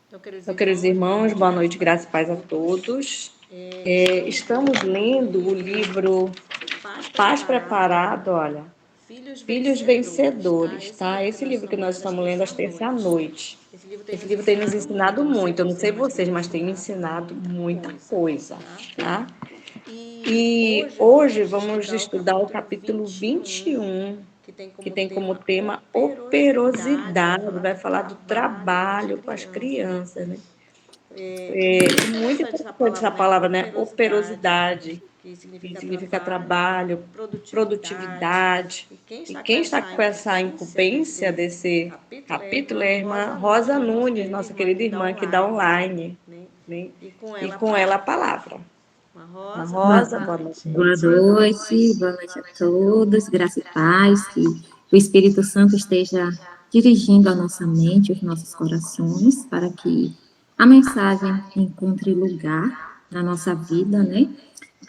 Então, queridos irmãos, boa noite, graça e paz a todos. Estamos lendo o livro Paz Preparado, olha, Filhos Vencedores, tá? Esse livro que nós estamos lendo às terças à noite. Esse livro tem nos ensinado muito, eu não sei vocês, mas tem me ensinado muita coisa, tá? E hoje vamos estudar o capítulo 21, que tem como tema operosidade, vai falar do trabalho com as crianças, né? É muito interessante essa palavra, né? Operosidade, que significa trabalho, produtividade. E quem está com essa incumbência desse capítulo é a irmã Rosa Nunes, nossa querida irmã que dá online, né? E com ela a palavra. Irmã Rosa, boa Boa noite a todos, graça e paz, que o Espírito Santo esteja dirigindo a nossa mente, os nossos corações, para que a mensagem encontre lugar na nossa vida, né?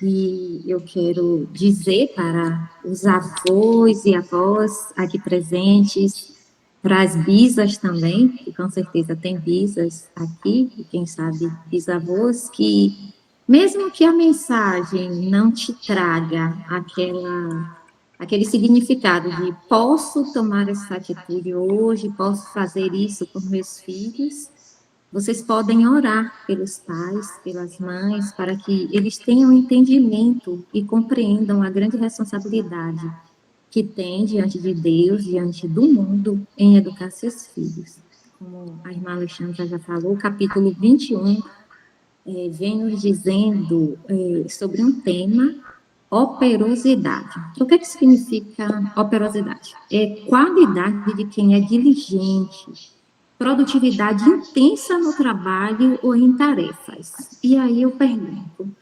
E eu quero dizer para os avós e avós aqui presentes, para as bisas também, que com certeza tem bisas aqui, e quem sabe bisavós, que mesmo que a mensagem não te traga aquele significado de posso tomar essa atitude hoje, posso fazer isso com meus filhos, vocês podem orar pelos pais, pelas mães, para que eles tenham entendimento e compreendam a grande responsabilidade que têm diante de Deus, diante do mundo, em educar seus filhos. Como a irmã Alexandra já falou, o capítulo 21 vem nos dizendo sobre um tema, operosidade. O que significa operosidade? É qualidade de quem é diligente, produtividade intensa no trabalho ou em tarefas. E aí eu pergunto,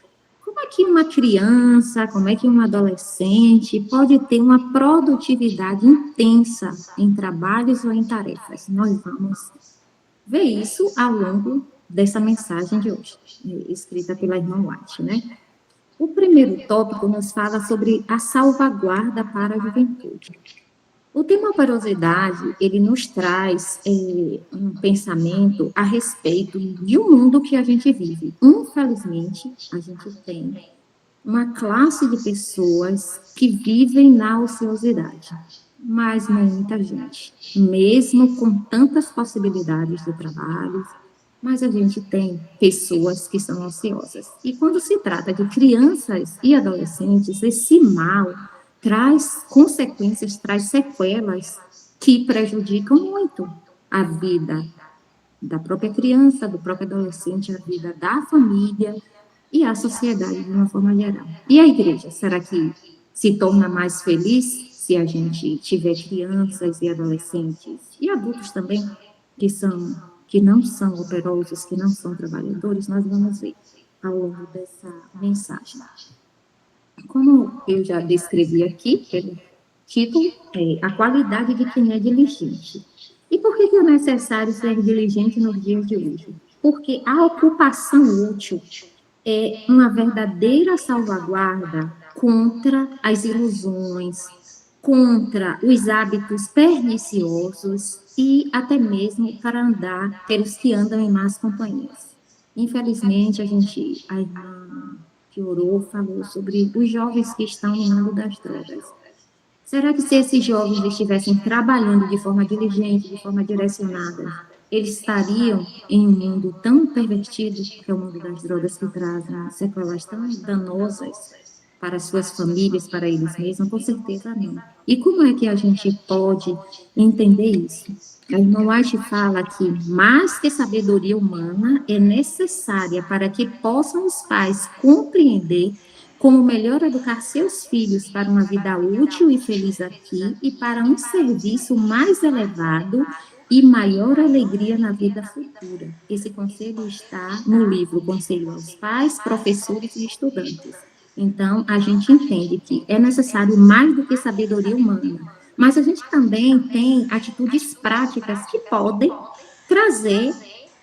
como é que uma criança, como é que um adolescente pode ter uma produtividade intensa em trabalhos ou em tarefas? Nós vamos ver isso ao longo dessa mensagem de hoje, escrita pela irmã White, né? O primeiro tópico nos fala sobre a salvaguarda para a juventude. O tema operosidade, ele nos traz um pensamento a respeito de um mundo que a gente vive. Infelizmente, a gente tem uma classe de pessoas que vivem na ociosidade, mas muita gente, mesmo com tantas possibilidades de trabalho, mas a gente tem pessoas que são ociosas. E quando se trata de crianças e adolescentes, esse mal traz consequências, traz sequelas que prejudicam muito a vida da própria criança, do próprio adolescente, a vida da família e a sociedade de uma forma geral. E a igreja, será que se torna mais feliz se a gente tiver crianças e adolescentes e adultos também que não são operosos, que não são trabalhadores? Nós vamos ver ao longo dessa mensagem. Como eu já descrevi aqui, pelo título, a qualidade de quem é diligente. E por que é necessário ser diligente nos dias de hoje? Porque a ocupação útil é uma verdadeira salvaguarda contra as ilusões, contra os hábitos perniciosos e até mesmo para andar pelos que andam em más companhias. Infelizmente, a irmã que orou falou sobre os jovens que estão no mundo das drogas. Será que se esses jovens estivessem trabalhando de forma diligente, de forma direcionada, eles estariam em um mundo tão pervertido, que é o mundo das drogas, que trazem sequelas tão danosas para suas famílias, para eles mesmos? Com certeza não. E como é que a gente pode entender isso? A irmã White fala que mais que sabedoria humana é necessária para que possam os pais compreender como melhor educar seus filhos para uma vida útil e feliz aqui e para um serviço mais elevado e maior alegria na vida futura. Esse conselho está no livro Conselho aos Pais, Professores e Estudantes. Então, a gente entende que é necessário mais do que sabedoria humana, mas a gente também tem atitudes práticas que podem trazer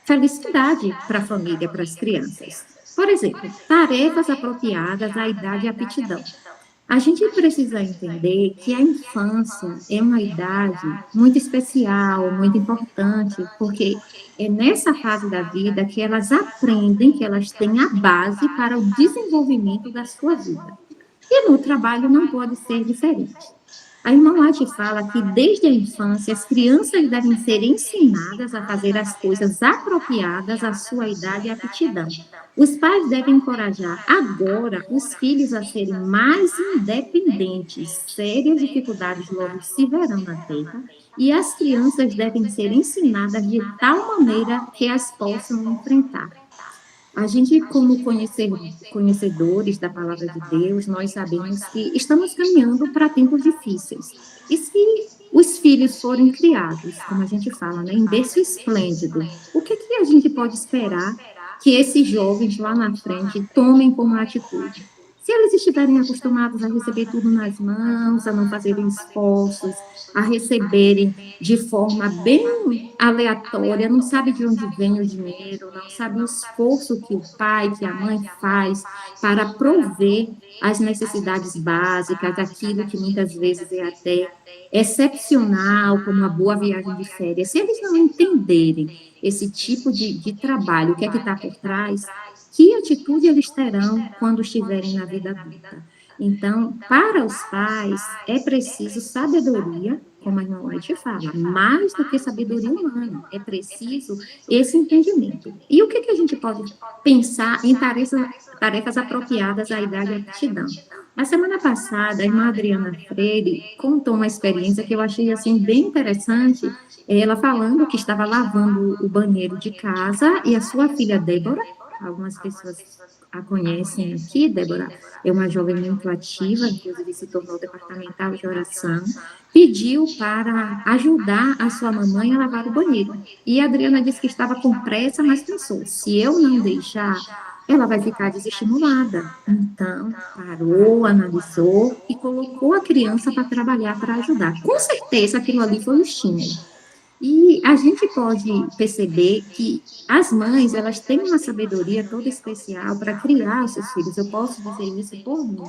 felicidade para a família, para as crianças. Por exemplo, tarefas apropriadas à idade e aptidão. A gente precisa entender que a infância é uma idade muito especial, muito importante, porque é nessa fase da vida que elas aprendem, que elas têm a base para o desenvolvimento da sua vida. E no trabalho não pode ser diferente. A irmã White fala que desde a infância as crianças devem ser ensinadas a fazer as coisas apropriadas à sua idade e aptidão. Os pais devem encorajar agora os filhos a serem mais independentes. Sérias dificuldades logo se verão na terra e as crianças devem ser ensinadas de tal maneira que as possam enfrentar. A gente, como conhecedores da palavra de Deus, nós sabemos que estamos caminhando para tempos difíceis. E se os filhos forem criados, como a gente fala, né, em berço esplêndido, o que a gente pode esperar que esses jovens lá na frente tomem como atitude? Se eles estiverem acostumados a receber tudo nas mãos, a não fazerem esforços, a receberem de forma bem aleatória, não sabe de onde vem o dinheiro, não sabe o esforço que o pai, que a mãe faz para prover as necessidades básicas, aquilo que muitas vezes é até excepcional, como uma boa viagem de férias. Se eles não entenderem esse tipo de trabalho, o que é que está por trás, que atitude eles terão quando estiverem na vida adulta? Então, para os pais, é preciso sabedoria, como a irmã White fala, mais do que sabedoria humana, é preciso esse entendimento. E o que a gente pode pensar em tarefas apropriadas à idade e à aptidão? A semana passada, a irmã Adriana Freire contou uma experiência que eu achei assim bem interessante, ela falando que estava lavando o banheiro de casa e a sua filha Débora, algumas pessoas a conhecem aqui, Débora é uma jovem muito ativa, inclusive se tornou departamental de oração, pediu para ajudar a sua mamãe a lavar o banheiro. E a Adriana disse que estava com pressa, mas pensou, se eu não deixar, ela vai ficar desestimulada. Então, parou, analisou e colocou a criança para trabalhar, para ajudar. Com certeza aquilo ali foi um estímulo. E a gente pode perceber que as mães, elas têm uma sabedoria toda especial para criar os seus filhos. Eu posso dizer isso por mim.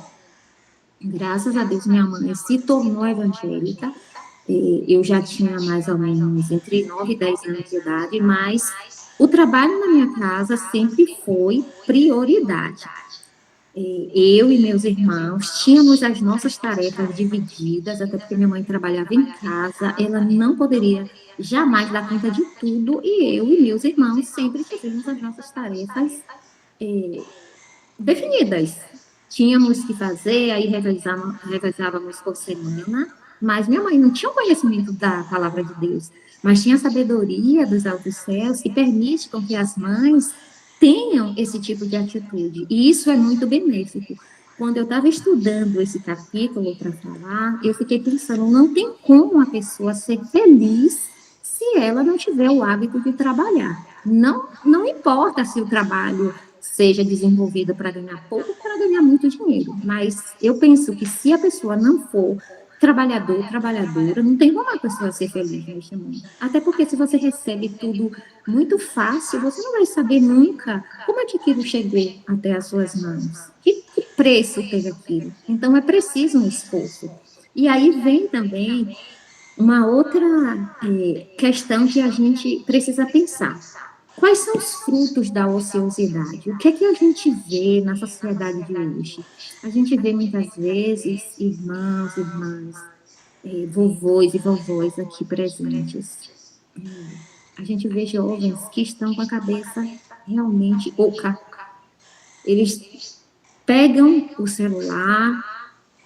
Graças a Deus, minha mãe se tornou evangélica. Eu já tinha mais ou menos entre 9 e 10 anos de idade, mas o trabalho na minha casa sempre foi prioridade. Eu e meus irmãos tínhamos as nossas tarefas divididas, até porque minha mãe trabalhava em casa, ela não poderia jamais dar conta de tudo, e eu e meus irmãos sempre tivemos as nossas tarefas definidas. Tínhamos que fazer, aí revezávamos por semana, mas minha mãe não tinha o conhecimento da palavra de Deus, mas tinha a sabedoria dos altos céus que permite com que as mães tenham esse tipo de atitude, e isso é muito benéfico. Quando eu estava estudando esse capítulo para falar, eu fiquei pensando, não tem como a pessoa ser feliz se ela não tiver o hábito de trabalhar. Não importa se o trabalho seja desenvolvido para ganhar pouco ou para ganhar muito dinheiro, mas eu penso que se a pessoa não for trabalhador, trabalhadora, não tem como a pessoa ser feliz neste mundo. Até porque se você recebe tudo muito fácil, você não vai saber nunca como é que aquilo chegou até as suas mãos. Que preço teve aquilo? Então, é preciso um esforço. E aí vem também uma outra questão que a gente precisa pensar. Quais são os frutos da ociosidade? O que é que a gente vê na sociedade de hoje? A gente vê muitas vezes irmãos, irmãs, vovôs e vovós aqui presentes. A gente vê jovens que estão com a cabeça realmente oca. Eles pegam o celular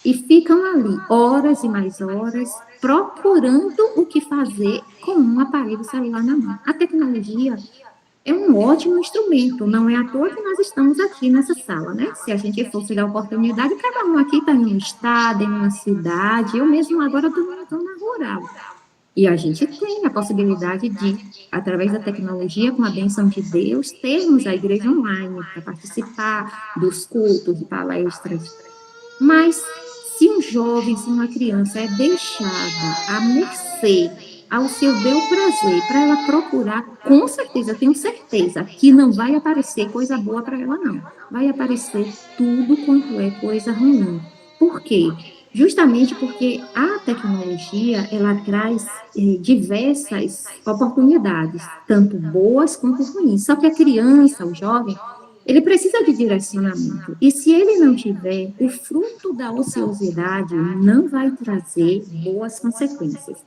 e ficam ali horas e mais horas procurando o que fazer com um aparelho celular na mão. A tecnologia é um ótimo instrumento, não é à toa que nós estamos aqui nessa sala, né? Se a gente fosse dar oportunidade, cada um aqui está em um estado, em uma cidade, eu mesmo agora estou numa zona rural. E a gente tem a possibilidade de, através da tecnologia, com a bênção de Deus, termos a igreja online para participar dos cultos, de palestras. Mas se um jovem, se uma criança é deixada à mercê ao seu bel prazer, para ela procurar, com certeza, tenho certeza, que não vai aparecer coisa boa para ela, não. Vai aparecer tudo quanto é coisa ruim. Por quê? Justamente porque a tecnologia, ela traz diversas oportunidades, tanto boas quanto ruins. Só que a criança, o jovem, ele precisa de direcionamento. E se ele não tiver, o fruto da ociosidade não vai trazer boas consequências.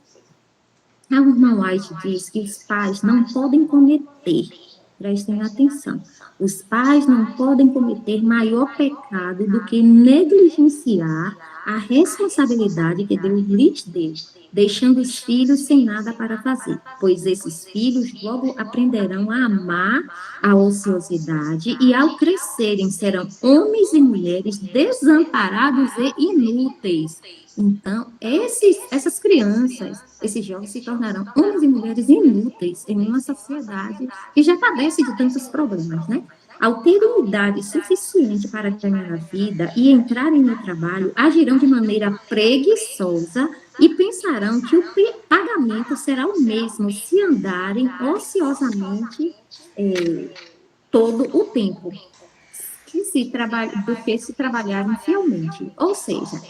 A irmã White diz que os pais não podem cometer, prestem atenção, os pais não podem cometer maior pecado do que negligenciar a responsabilidade que Deus lhes deu, deixando os filhos sem nada para fazer, pois esses filhos logo aprenderão a amar a ociosidade e, ao crescerem, serão homens e mulheres desamparados e inúteis. Então, essas crianças, esses jovens se tornarão homens e mulheres inúteis em uma sociedade que já padece de tantos problemas, né? Ao terem idade suficiente para ganhar a vida e entrarem no trabalho, agirão de maneira preguiçosa e pensarão que o pagamento será o mesmo se andarem ociosamente todo o tempo do que se trabalharem fielmente. Ou seja,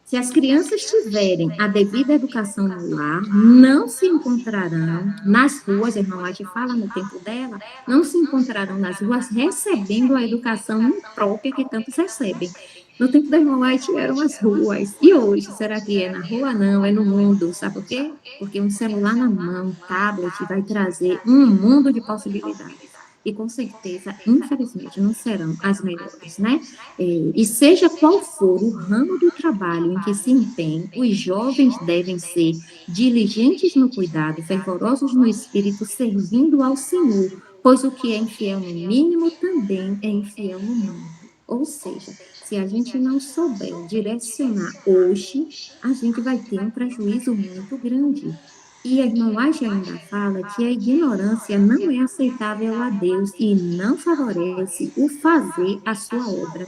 se as crianças tiverem a devida educação no lar, não se encontrarão nas ruas, a irmã White fala no tempo dela, não se encontrarão nas ruas recebendo a educação imprópria que tantos recebem. No tempo da irmã White eram as ruas. E hoje, será que é na rua? Não, é no mundo. Sabe por quê? Porque um celular na mão, um tablet, vai trazer um mundo de possibilidades. E com certeza, infelizmente, não serão as melhores, né? E seja qual for o ramo do trabalho em que se empenhe, os jovens devem ser diligentes no cuidado, fervorosos no espírito, servindo ao Senhor, pois o que é infiel no mínimo também é infiel no mundo. Ou seja, se a gente não souber direcionar hoje, a gente vai ter um prejuízo muito grande. E a irmã White ainda fala que a ignorância não é aceitável a Deus e não favorece o fazer a sua obra.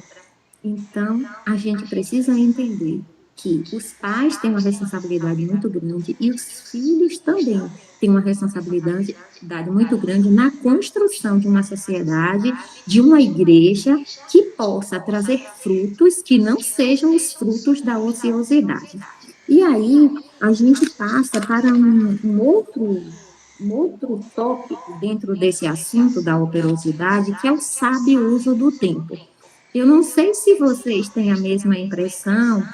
Então, a gente precisa entender que os pais têm uma responsabilidade muito grande e os filhos também têm uma responsabilidade muito grande na construção de uma sociedade, de uma igreja que possa trazer frutos que não sejam os frutos da ociosidade. E aí, a gente passa para um outro tópico dentro desse assunto da operosidade, que é o sábio uso do tempo. Eu não sei se vocês têm a mesma impressão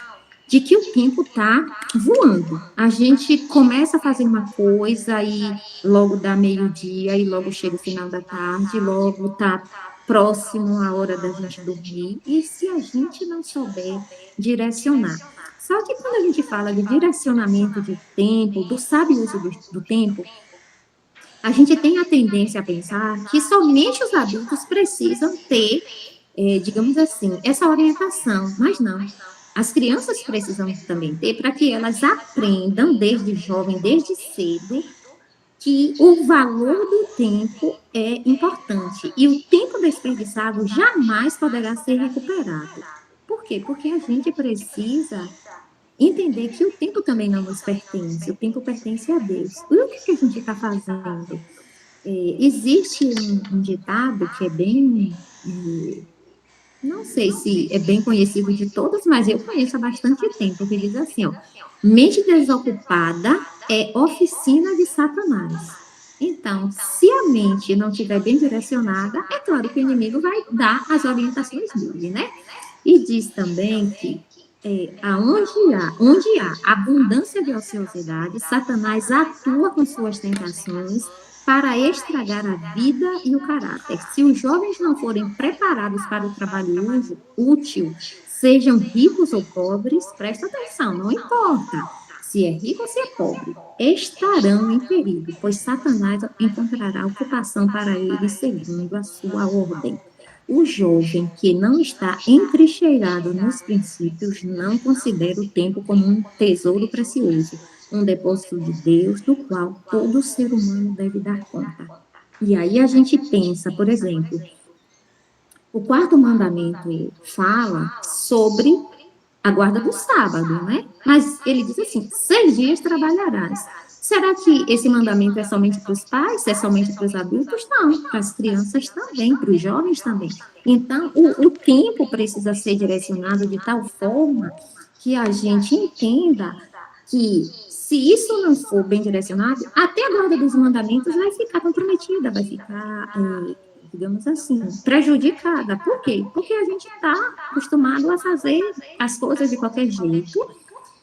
de que o tempo está voando. A gente começa a fazer uma coisa e logo dá meio-dia, e logo chega o final da tarde, logo está próximo a hora da gente dormir. E se a gente não souber direcionar? Só que quando a gente fala de direcionamento de tempo, do sábio uso do tempo, a gente tem a tendência a pensar que somente os adultos precisam ter, digamos assim, essa orientação, mas não. As crianças precisam também ter para que elas aprendam desde jovem, desde cedo, que o valor do tempo é importante e o tempo desperdiçado jamais poderá ser recuperado. Por quê? Porque a gente precisa entender que o tempo também não nos pertence, o tempo pertence a Deus. E o que a gente está fazendo? Existe um ditado que é bem, não sei se é bem conhecido de todos, mas eu conheço há bastante tempo, que diz assim, ó, mente desocupada é oficina de Satanás. Então, se a mente não estiver bem direcionada, é claro que o inimigo vai dar as orientações dele, né? E diz também que onde há abundância de ociosidade, Satanás atua com suas tentações para estragar a vida e o caráter. Se os jovens não forem preparados para o trabalho útil, sejam ricos ou pobres, presta atenção, não importa se é rico ou se é pobre, estarão em perigo, pois Satanás encontrará ocupação para eles segundo a sua ordem. O jovem que não está entrincheirado nos princípios não considera o tempo como um tesouro precioso, um depósito de Deus, do qual todo ser humano deve dar conta. E aí a gente pensa, por exemplo, o quarto mandamento fala sobre a guarda do sábado, né? Mas ele diz assim, 6 dias trabalharás. Será que esse mandamento é somente para os pais, é somente para os adultos? Não, para as crianças também, para os jovens também. Então, o tempo precisa ser direcionado de tal forma que a gente entenda que, se isso não for bem direcionado, até a guarda dos mandamentos vai ficar comprometida, vai ficar, digamos assim, prejudicada. Por quê? Porque a gente está acostumado a fazer as coisas de qualquer jeito,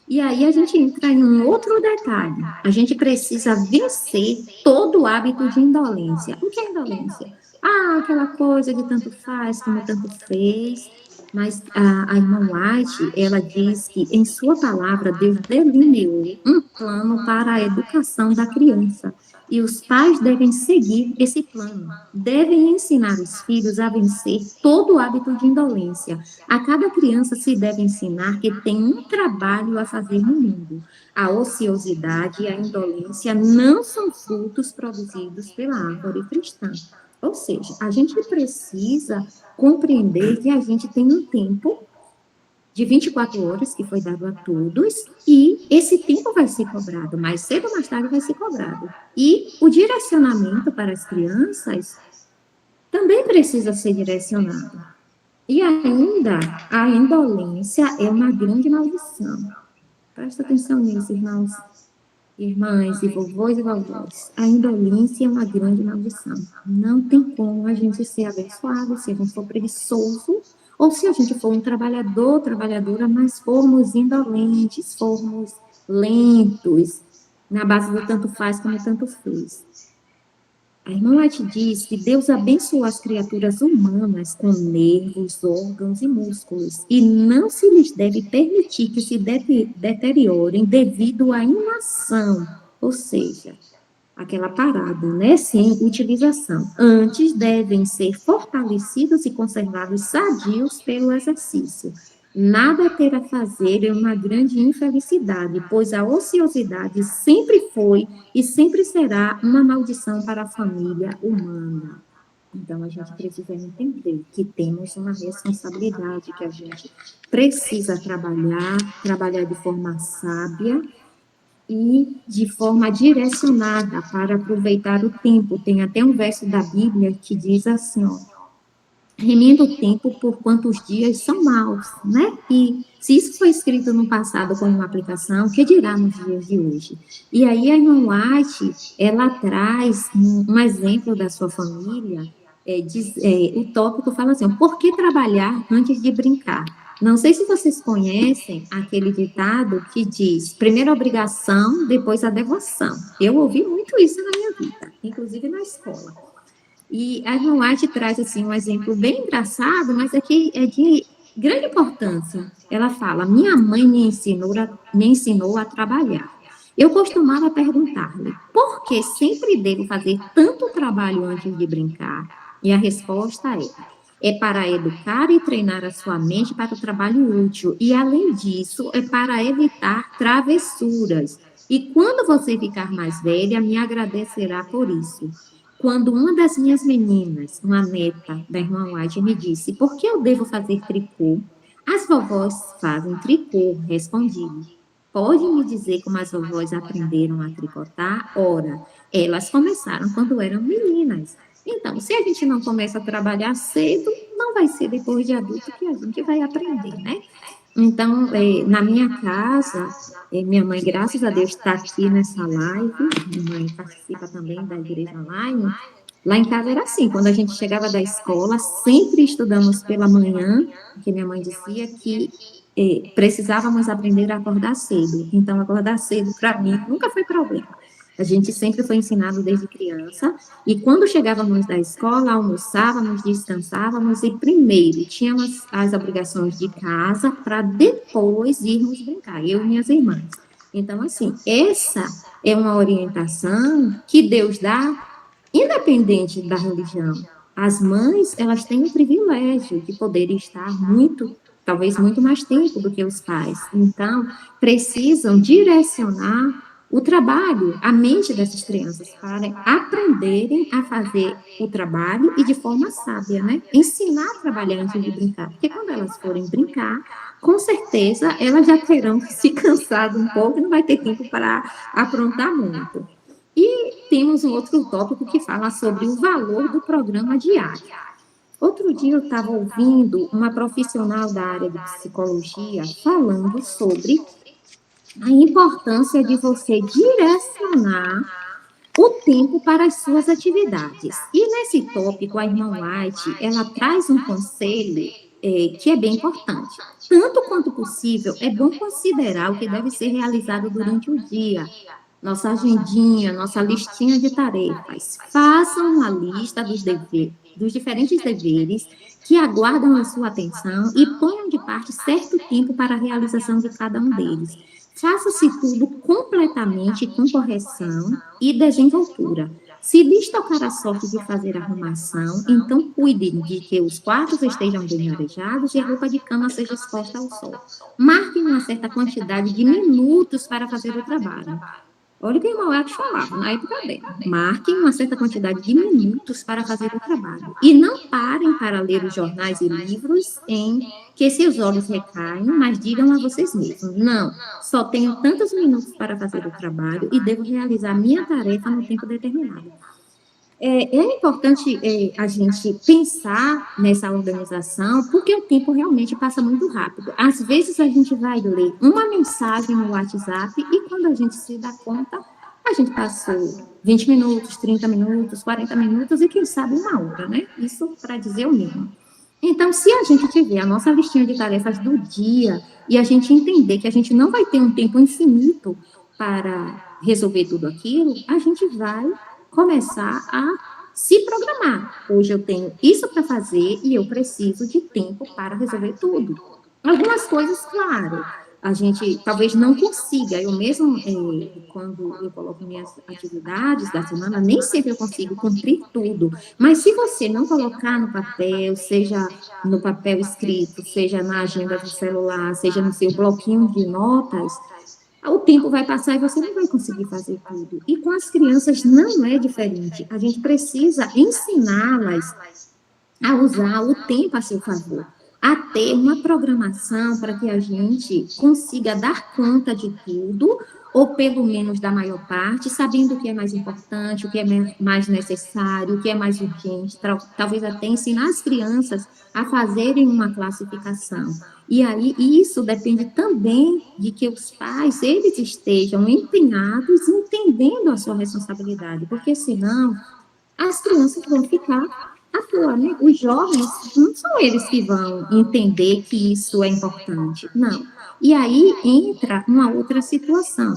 e aí a gente entra em um outro detalhe. A gente precisa vencer todo o hábito de indolência. O que é indolência? Ah, aquela coisa de tanto faz como tanto fez. Mas a irmã White, ela diz que em sua palavra Deus delineou um plano para a educação da criança. E os pais devem seguir esse plano, devem ensinar os filhos a vencer todo o hábito de indolência. A cada criança se deve ensinar que tem um trabalho a fazer no mundo. A ociosidade e a indolência não são frutos produzidos pela árvore cristã. Ou seja, a gente precisa compreender que a gente tem um tempo de 24 horas que foi dado a todos, e esse tempo vai ser cobrado, mais cedo ou mais tarde vai ser cobrado. E o direcionamento para as crianças também precisa ser direcionado. E ainda, a indolência é uma grande maldição. Presta atenção nisso, irmãos, irmãs e vovôs e vovós. A indolência é uma grande maldição. Não tem como a gente ser abençoado se a gente for preguiçoso, ou se a gente for um trabalhador, trabalhadora, mas formos indolentes, formos lentos, na base do tanto faz como tanto fez. A irmã White diz que Deus abençoou as criaturas humanas com nervos, órgãos e músculos, e não se lhes deve permitir que se deteriorem devido à inação, ou seja, aquela parada, né, sem utilização. Antes, devem ser fortalecidos e conservados sadios pelo exercício. Nada ter a fazer é uma grande infelicidade, pois a ociosidade sempre foi e sempre será uma maldição para a família humana. Então, a gente precisa entender que temos uma responsabilidade, que a gente precisa trabalhar de forma sábia e de forma direcionada para aproveitar o tempo. Tem até um verso da Bíblia que diz assim, ó, remenda o tempo por quantos dias são maus, né? E se isso foi escrito no passado como uma aplicação, o que dirá nos dias de hoje? E aí a irmã White, ela traz um exemplo da sua família, o tópico fala assim, por que trabalhar antes de brincar? Não sei se vocês conhecem aquele ditado que diz, primeiro a obrigação, depois a devoção. Eu ouvi muito isso na minha vida, inclusive na escola. E a irmã White traz assim, um exemplo bem engraçado, mas aqui é de grande importância. Ela fala, minha mãe me ensinou a trabalhar. Eu costumava perguntar-lhe, por que sempre devo fazer tanto trabalho antes de brincar? E a resposta é para educar e treinar a sua mente para o trabalho útil. E, além disso, é para evitar travessuras. E quando você ficar mais velha, me agradecerá por isso. Quando uma das minhas meninas, uma neta da irmã White, me disse, por que eu devo fazer tricô? As vovós fazem tricô, respondi. Pode me dizer como as vovós aprenderam a tricotar? Ora, elas começaram quando eram meninas. Então, se a gente não começa a trabalhar cedo, não vai ser depois de adulto que a gente vai aprender, né? Então, na minha casa, minha mãe, graças a Deus, está aqui nessa live, minha mãe participa também da igreja online. Lá em casa era assim, quando a gente chegava da escola, sempre estudamos pela manhã, porque minha mãe dizia que precisávamos aprender a acordar cedo. Então, acordar cedo, para mim, nunca foi problema. A gente sempre foi ensinado desde criança, e quando chegávamos da escola, almoçávamos, descansávamos, e primeiro tínhamos as obrigações de casa, para depois irmos brincar, eu e minhas irmãs. Então, assim, essa é uma orientação que Deus dá, independente da religião. As mães, elas têm o privilégio de poder estar talvez muito mais tempo do que os pais. Então, precisam direcionar o trabalho, a mente dessas crianças, para aprenderem a fazer o trabalho e de forma sábia, né? Ensinar a trabalhar antes de brincar. Porque quando elas forem brincar, com certeza elas já terão se cansado um pouco e não vai ter tempo para aprontar muito. E temos um outro tópico que fala sobre o valor do programa diário. Outro dia eu estava ouvindo uma profissional da área de psicologia falando sobre a importância de você direcionar o tempo para as suas atividades. E nesse tópico, a irmã White, ela traz um conselho que é bem importante. Tanto quanto possível, é bom considerar o que deve ser realizado durante o dia. Nossa agendinha, nossa listinha de tarefas. Façam uma lista dos diferentes deveres que aguardam a sua atenção e ponham de parte certo tempo para a realização de cada um deles. Faça-se tudo completamente com correção e desenvoltura. Se lhes tocar a sorte de fazer arrumação, então cuidem de que os quartos estejam bem arejados e a roupa de cama seja exposta ao sol. Marquem uma certa quantidade de minutos para fazer o trabalho. Olha o que o irmão Alex falava na época dele. Marquem uma certa quantidade de minutos para fazer o trabalho. E não parem para ler os jornais e livros em que seus olhos recaem, mas digam a vocês mesmos, não, só tenho tantos minutos para fazer o trabalho e devo realizar minha tarefa no tempo determinado. É importante a gente pensar nessa organização, porque o tempo realmente passa muito rápido. Às vezes a gente vai ler uma mensagem no WhatsApp e quando a gente se dá conta, a gente passou 20 minutos, 30 minutos, 40 minutos e quem sabe uma hora, né? Isso para dizer o mínimo. Então, se a gente tiver a nossa listinha de tarefas do dia e a gente entender que a gente não vai ter um tempo infinito para resolver tudo aquilo, a gente vai começar a se programar. Hoje eu tenho isso para fazer e eu preciso de tempo para resolver tudo. Algumas coisas, claro, a gente talvez não consiga. Eu mesmo, quando eu coloco minhas atividades da semana, nem sempre eu consigo cumprir tudo. Mas se você não colocar no papel, seja no papel escrito, seja na agenda do celular, seja no seu bloquinho de notas, o tempo vai passar e você não vai conseguir fazer tudo. E com as crianças não é diferente. A gente precisa ensiná-las a usar o tempo a seu favor, a ter uma programação para que a gente consiga dar conta de tudo, ou pelo menos da maior parte, sabendo o que é mais importante, o que é mais necessário, o que é mais urgente, talvez até ensinar as crianças a fazerem uma classificação. E aí, isso depende também de que os pais, eles estejam empenhados, entendendo a sua responsabilidade, porque senão as crianças vão ficar à toa, né? Os jovens, não são eles que vão entender que isso é importante, não. E aí entra uma outra situação.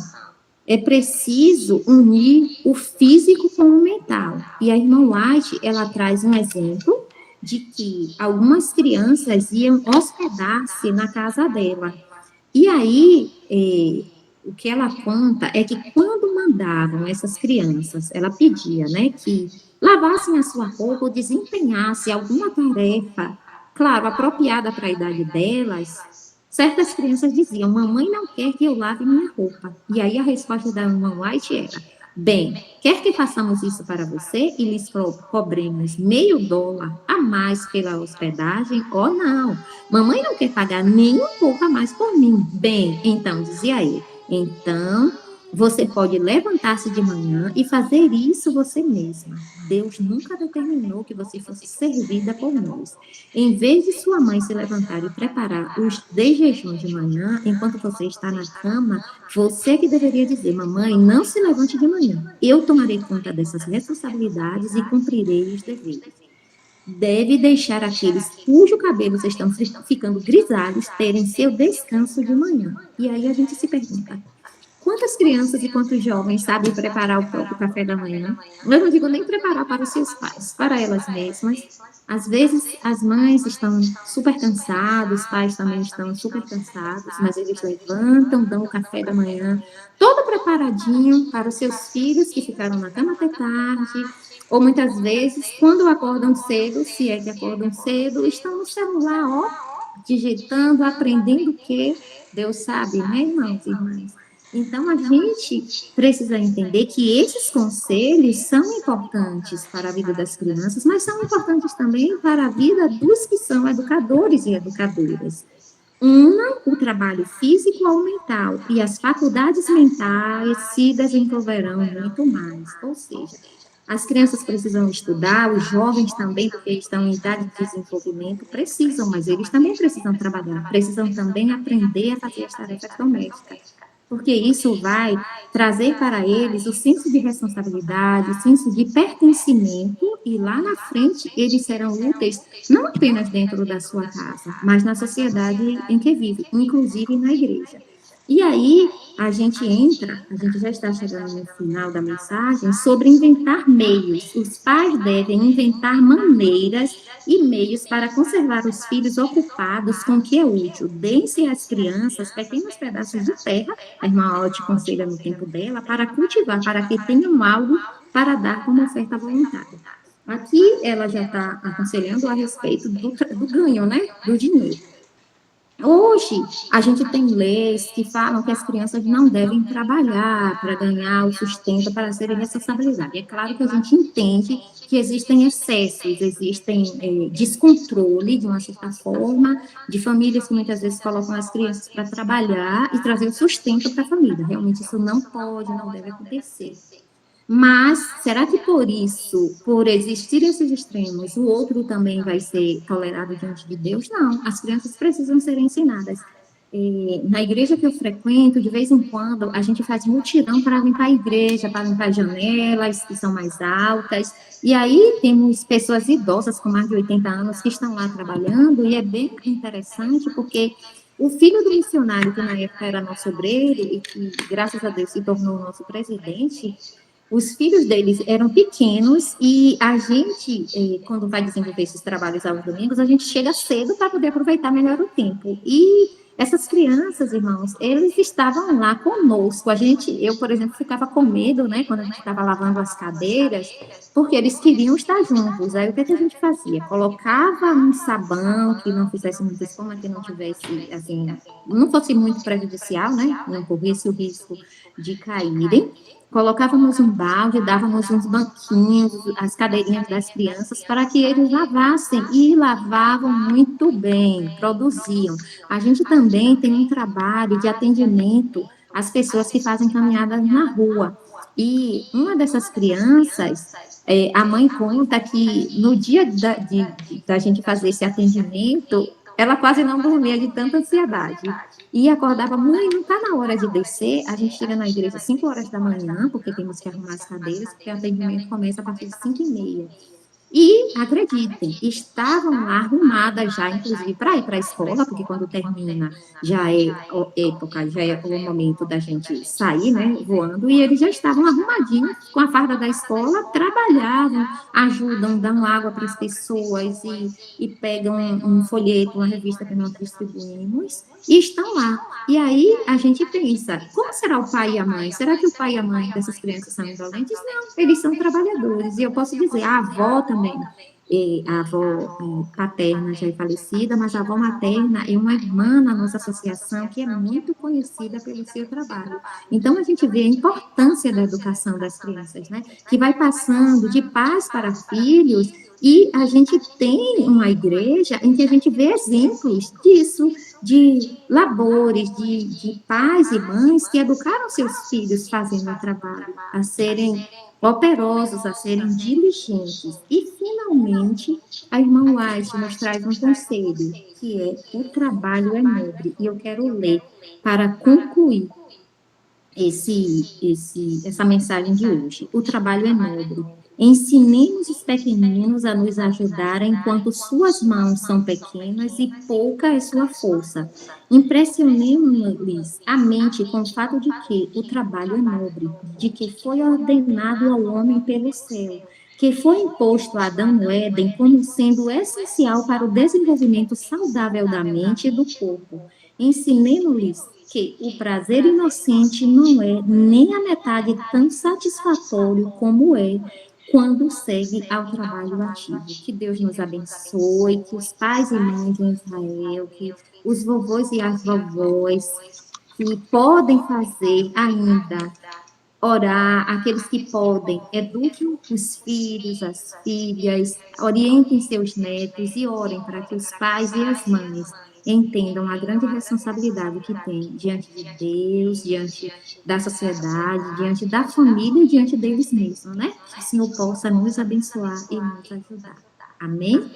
É preciso unir o físico com o mental. E a irmã White, ela traz um exemplo de que algumas crianças iam hospedar-se na casa dela. E aí, o que ela conta é que quando mandavam essas crianças, ela pedia, né, que lavassem a sua roupa ou desempenhassem alguma tarefa, claro, apropriada para a idade delas. Certas crianças diziam, mamãe não quer que eu lave minha roupa. E aí a resposta da irmã White era, bem, quer que façamos isso para você e lhes cobremos $0,5 a mais pela hospedagem ou não? Mamãe não quer pagar nem um pouco a mais por mim. Bem, então, dizia ele, então você pode levantar-se de manhã e fazer isso você mesma. Deus nunca determinou que você fosse servida por nós. Em vez de sua mãe se levantar e preparar os 10 jejuns de manhã, enquanto você está na cama, você que deveria dizer, mamãe, não se levante de manhã. Eu tomarei conta dessas responsabilidades e cumprirei os deveres. Deve deixar aqueles cujos cabelos estão ficando grisalhos terem seu descanso de manhã. E aí a gente se pergunta, quantas crianças e quantos jovens sabem preparar o próprio café da manhã? Eu não digo nem preparar para os seus pais, para elas mesmas. Às vezes, as mães estão super cansadas, os pais também estão super cansados, mas eles levantam, dão o café da manhã, todo preparadinho para os seus filhos que ficaram na cama até tarde, ou muitas vezes, quando acordam cedo, se é que acordam cedo, estão no celular, ó, digitando, aprendendo o que Deus sabe, né, irmãos e irmãs? Então, a gente precisa entender que esses conselhos são importantes para a vida das crianças, mas são importantes também para a vida dos que são educadores e educadoras. unam o trabalho físico ao mental e as faculdades mentais se desenvolverão muito mais. Ou seja, as crianças precisam estudar, os jovens também, porque estão em idade de desenvolvimento, precisam, mas eles também precisam trabalhar, precisam também aprender a fazer as tarefas domésticas, porque isso vai trazer para eles o senso de responsabilidade, o senso de pertencimento, e lá na frente eles serão úteis não apenas dentro da sua casa, mas na sociedade em que vive, inclusive na igreja. E aí a gente já está chegando no final da mensagem, sobre inventar meios. Os pais devem inventar maneiras e meios para conservar os filhos ocupados com o que é útil. Deem-se às crianças pequenos pedaços de terra, a irmã Aula te aconselha no tempo dela, para cultivar, para que tenham algo para dar como oferta voluntária. Aqui ela já está aconselhando a respeito do ganho, né, do dinheiro. Hoje, a gente tem leis que falam que as crianças não devem trabalhar para ganhar o sustento, para serem responsabilizadas. E é claro que a gente entende que existem excessos, existem descontrole, de uma certa forma, de famílias que muitas vezes colocam as crianças para trabalhar e trazer o sustento para a família. Realmente isso não pode, não deve acontecer. Mas será que por isso, por existir esses extremos, o outro também vai ser tolerado diante de Deus? Não, as crianças precisam ser ensinadas. Na igreja que eu frequento, de vez em quando, a gente faz mutirão para limpar a igreja, para limpar as janelas que são mais altas. E aí temos pessoas idosas com mais de 80 anos que estão lá trabalhando, e é bem interessante porque o filho do missionário, que na época era nosso obreiro e que, graças a Deus, se tornou nosso presidente, os filhos deles eram pequenos e a gente, quando vai desenvolver esses trabalhos aos domingos, a gente chega cedo para poder aproveitar melhor o tempo. E essas crianças, irmãos, eles estavam lá conosco. Eu, por exemplo, ficava com medo, né, quando a gente estava lavando as cadeiras, porque eles queriam estar juntos. Aí o que a gente fazia? Colocava um sabão que não fizesse muita espuma, que não tivesse, assim, não fosse muito prejudicial, né, não corresse o risco de caírem. Colocávamos um balde, dávamos uns banquinhos, as cadeirinhas das crianças, para que eles lavassem, e lavavam muito bem, produziam. A gente também tem um trabalho de atendimento às pessoas que fazem caminhadas na rua. E uma dessas crianças, a mãe conta que no dia da gente fazer esse atendimento, ela quase não dormia de tanta ansiedade. E acordava, mãe, não está na hora de descer? A gente chega na igreja às 5 horas da manhã, porque temos que arrumar as cadeiras, porque o atendimento começa a partir de 5h30. E, acreditem, estavam lá arrumadas já, inclusive, para ir para a escola, porque quando termina já é época, já é o momento da gente sair, né, voando, e eles já estavam arrumadinhos com a farda da escola, trabalhavam, ajudam, dão água para as pessoas e pegam um folheto, uma revista que nós distribuímos, e estão lá. E aí a gente pensa, como será o pai e a mãe? Será que o pai e a mãe dessas crianças são indolentes? Não, eles são trabalhadores. E eu posso dizer, a avó também, a avó paterna já é falecida, mas a avó materna é uma irmã na nossa associação que é muito conhecida pelo seu trabalho. Então, a gente vê a importância da educação das crianças, né? Que vai passando de pais para filhos, e a gente tem uma igreja em que a gente vê exemplos disso, de labores, de pais e mães que educaram seus filhos fazendo o trabalho, a serem operosos, a serem diligentes. E, finalmente, a irmã White nos traz um conselho, que é: o trabalho é nobre. E eu quero ler para concluir essa mensagem de hoje. O trabalho é nobre. Ensinemos os pequeninos a nos ajudar enquanto suas mãos são pequenas e pouca é sua força. Impressionemos-lhes a mente com o fato de que o trabalho é nobre, de que foi ordenado ao homem pelo céu, que foi imposto a Adão no Éden como sendo essencial para o desenvolvimento saudável da mente e do corpo. Ensinemos-lhes que o prazer inocente não é nem a metade tão satisfatório como é quando segue ao trabalho ativo. Que Deus nos abençoe, que os pais e mães de Israel, que os vovôs e as vovós que podem fazer ainda, orar, aqueles que podem, eduquem os filhos, as filhas, orientem seus netos e orem para que os pais e as mães entendam a grande responsabilidade que tem diante de Deus, diante da sociedade, diante da família e diante deles mesmos, né? Que o Senhor possa nos abençoar e nos ajudar. Amém?